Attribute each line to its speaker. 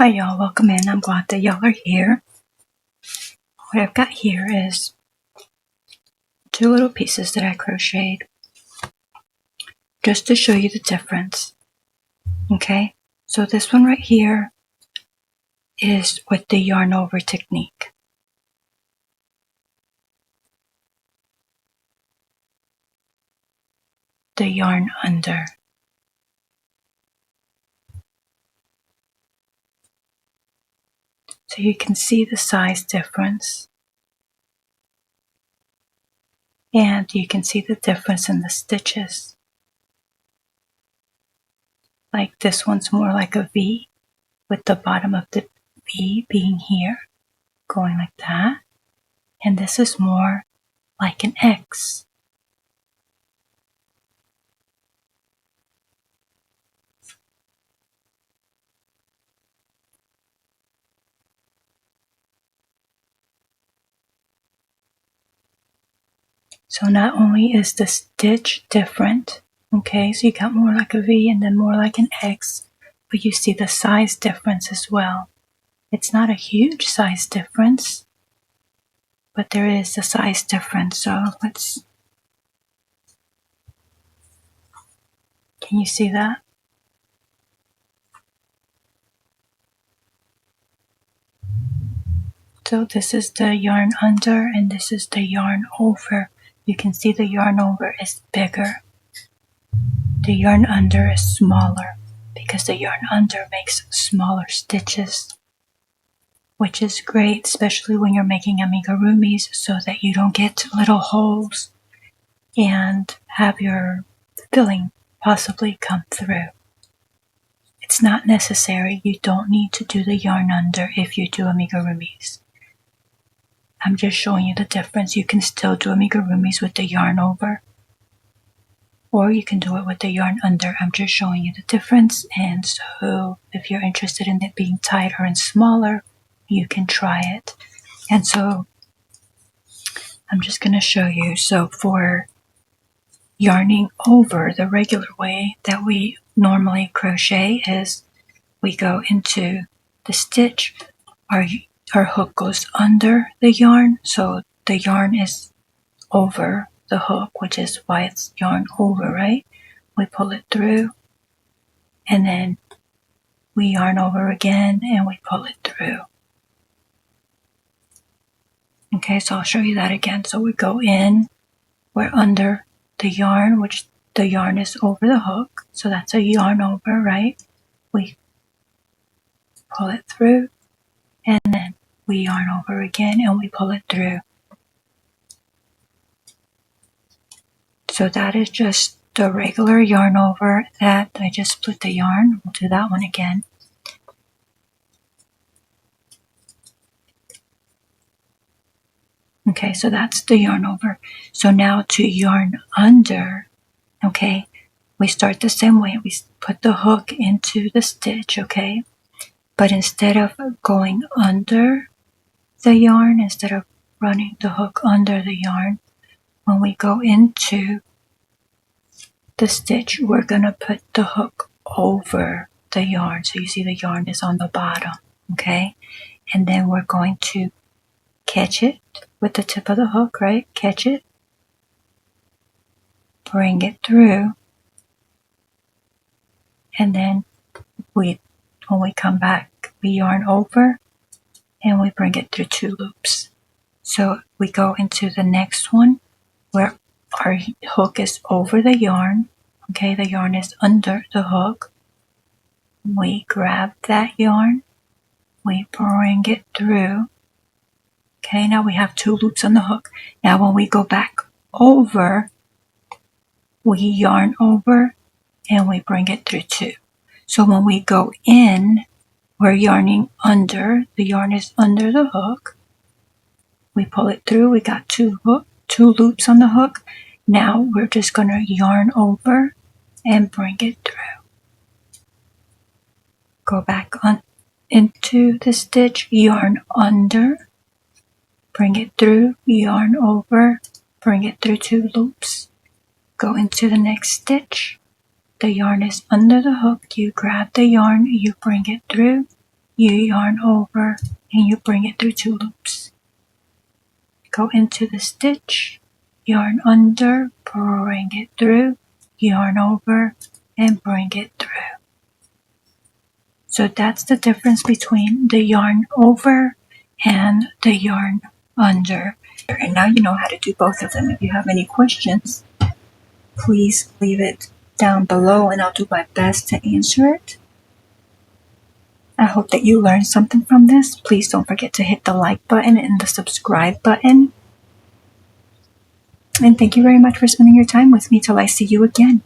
Speaker 1: Hi y'all, welcome in. I'm glad that y'all are here. What I've got here is two little pieces that I crocheted just to show you the difference. Okay, so this one right here is with the yarn over technique. The yarn under. So you can see the size difference. And you can see the difference in the stitches. Like this one's more like a V, with the bottom of the V being here, going like that. And this is more like an X. So not only is the stitch different, okay, so you got more like a V and then more like an X, but you see the size difference as well. It's not a huge size difference, but there is a size difference. So can you see that? So this is the yarn under and this is the yarn over. You can see the yarn over is bigger. The yarn under is smaller because the yarn under makes smaller stitches, which is great, especially when you're making amigurumis, so that you don't get little holes and have your filling possibly come through. It's not necessary. You don't need to do the yarn under if you do amigurumis. I'm just showing you the difference. You can still do amigurumis with the yarn over, or you can do it with the yarn under. I'm just showing you the difference, and so if you're interested in it being tighter and smaller, you can try it. And so I'm just going to show you. So for yarning over, the regular way that we normally crochet is we go into the stitch, our hook goes under the yarn, so the yarn is over the hook, which is why it's yarn over, right? We pull it through and then we yarn over again and we pull it through. Okay, so I'll show you that again. So we go in, we're under the yarn, which the yarn is over the hook, so that's a yarn over, right? We pull it through and then we yarn over again and we pull it through. So that is just the regular yarn over that I just split the yarn. We'll do that one again. Okay, so that's the yarn over. So now to yarn under, okay, we start the same way. We put the hook into the stitch, okay? But instead of going under the yarn, instead of running the hook under the yarn, when we go into the stitch, we're going to put the hook over the yarn. So you see the yarn is on the bottom, okay? And then we're going to catch it with the tip of the hook, right? Catch it, bring it through, and then when we come back, we yarn over and we bring it through 2 loops. So we go into the next one where our hook is over the yarn, okay? The yarn is under the hook. We grab that yarn, we bring it through. Okay, now we have 2 loops on the hook. Now when we go back over, we yarn over and we bring it through 2. So when we go in, we're yarning under, the yarn is under the hook. We pull it through, we got 2 loops on the hook. Now we're just going to yarn over and bring it through. Go back on into the stitch, yarn under, bring it through, yarn over, bring it through 2 loops. Go into the next stitch. The yarn is under the hook. You grab the yarn, you bring it through, you yarn over and you bring it through 2 loops. Go into the stitch, yarn under, bring it through, yarn over, and bring it through. So that's the difference between the yarn over and the yarn under. And now you know how to do both of them. If you have any questions, please leave it down below and I'll do my best to answer it. I hope that you learned something from this. Please don't forget to hit the like button and the subscribe button. And thank you very much for spending your time with me till I see you again.